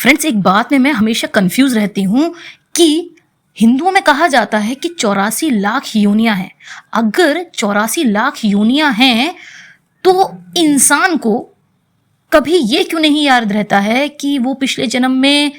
Friends, एक बात में मैं हमेशा कंफ्यूज रहती हूँ कि हिंदुओं में कहा जाता है कि 84 लाख योनियां हैं। अगर 84 लाख योनियां हैं तो इंसान को कभी ये क्यों नहीं याद रहता है कि वो पिछले जन्म में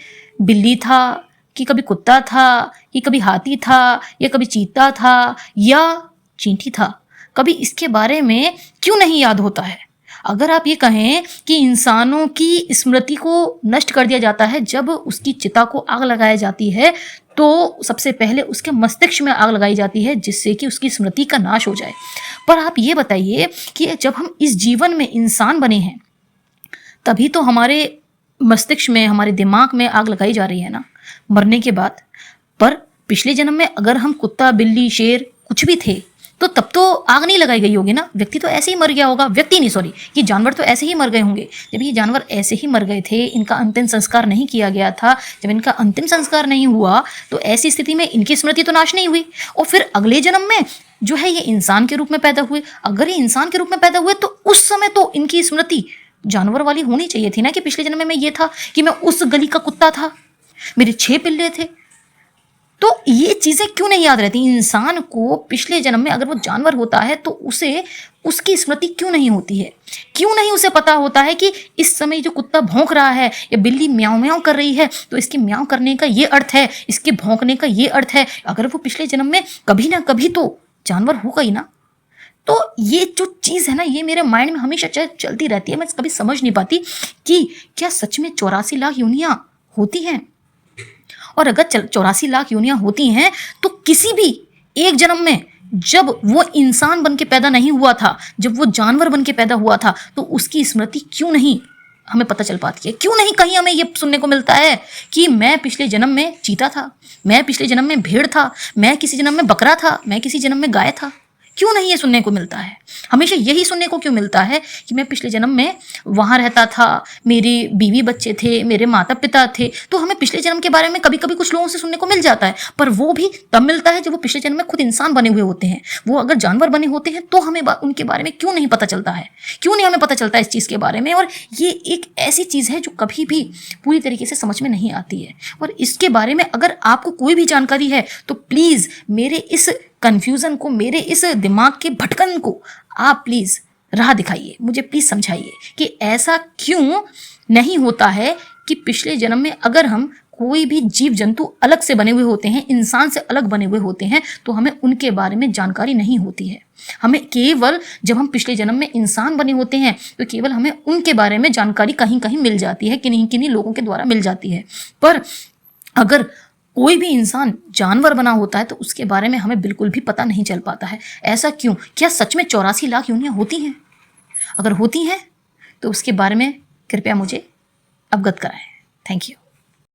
बिल्ली था, कि कभी कुत्ता था, कि कभी हाथी था, या कभी चीता था, या चींटी था? कभी इसके बारे में क्यों नहीं याद होता है? अगर आप ये कहें कि इंसानों की स्मृति को नष्ट कर दिया जाता है जब उसकी चिता को आग लगाई जाती है, तो सबसे पहले उसके मस्तिष्क में आग लगाई जाती है जिससे कि उसकी स्मृति का नाश हो जाए। पर आप ये बताइए कि जब हम इस जीवन में इंसान बने हैं तभी तो हमारे मस्तिष्क में, हमारे दिमाग में आग लगाई जा रही है ना, मरने के बाद। पर पिछले जन्म में अगर हम कुत्ता, बिल्ली, शेर कुछ भी थे तो तब तो आग नहीं लगाई गई होगी ना, व्यक्ति तो ऐसे ही मर गया होगा। व्यक्ति नहीं, सॉरी, ये जानवर तो ऐसे ही मर गए होंगे। जब ये जानवर ऐसे ही मर गए थे, इनका अंतिम संस्कार नहीं किया गया था, जब इनका अंतिम संस्कार नहीं हुआ तो ऐसी स्थिति में इनकी स्मृति तो नाश नहीं हुई। और फिर अगले जन्म में जो है ये इंसान के रूप में पैदा हुए। अगर ये इंसान के रूप में पैदा हुए तो उस समय तो इनकी स्मृति जानवर वाली होनी चाहिए थी ना, कि पिछले जन्म में ये था कि मैं उस गली का कुत्ता था, मेरे 6 पिल्ले थे। तो ये चीजें क्यों नहीं याद रहती इंसान को? पिछले जन्म में अगर वो जानवर होता है तो उसे उसकी स्मृति क्यों नहीं होती है? क्यों नहीं उसे पता होता है कि इस समय जो कुत्ता भौंक रहा है या बिल्ली म्याऊं म्याऊं कर रही है तो इसके म्याऊं करने का ये अर्थ है, इसके भौंकने का ये अर्थ है। अगर वो पिछले जन्म में कभी ना कभी तो जानवर होगा ही ना। तो ये जो चीज़ है ना, ये मेरे माइंड में हमेशा चलती रहती है। मैं कभी समझ नहीं पाती कि क्या सच में 84 लाख योनियां होती हैं। और अगर 84 लाख योनियां होती हैं तो किसी भी एक जन्म में जब वो इंसान बन के पैदा नहीं हुआ था, जब वो जानवर बन के पैदा हुआ था, तो उसकी स्मृति क्यों नहीं हमें पता चल पाती है? क्यों नहीं कहीं हमें ये सुनने को मिलता है कि मैं पिछले जन्म में चीता था, मैं पिछले जन्म में भेड़ था, मैं किसी जन्म में बकरा था, मैं किसी जन्म में गाय था? क्यों नहीं ये सुनने को मिलता है? हमेशा यही सुनने को क्यों मिलता है कि मैं पिछले जन्म में वहाँ रहता था, मेरी बीवी बच्चे थे, मेरे माता पिता थे। तो हमें पिछले जन्म के बारे में कभी कभी कुछ लोगों से सुनने को मिल जाता है, पर वो भी तब मिलता है जब वो पिछले जन्म में खुद इंसान बने हुए होते हैं। वो अगर जानवर बने होते हैं तो हमें उनके बारे में क्यों नहीं पता चलता है? क्यों नहीं हमें पता चलता है इस चीज़ के बारे में? और ये एक ऐसी चीज़ है जो कभी भी पूरी तरीके से समझ में नहीं आती है। और इसके बारे में अगर आपको कोई भी जानकारी है तो प्लीज़ मेरे इस कन्फ्यूज़न को, मेरे इस दिमाग के भटकन को आप प्लीज़ राह दिखाइए, मुझे प्लीज़ समझाइए कि ऐसा क्यों नहीं होता है कि पिछले जन्म में अगर हम कोई भी जीव जंतु अलग से बने हुए होते हैं, इंसान से अलग बने हुए होते हैं, तो हमें उनके बारे में जानकारी नहीं होती है। हमें केवल जब हम पिछले जन्म में इंसान बने होते हैं तो केवल हमें उनके बारे में जानकारी कहीं कहीं मिल जाती है, किन्हीं किन्हीं लोगों के द्वारा मिल जाती है। पर अगर कोई भी इंसान जानवर बना होता है तो उसके बारे में हमें बिल्कुल भी पता नहीं चल पाता है। ऐसा क्यों? क्या सच में 84 लाख योनियां होती हैं? अगर होती हैं तो उसके बारे में कृपया मुझे अवगत कराएं। Thank you.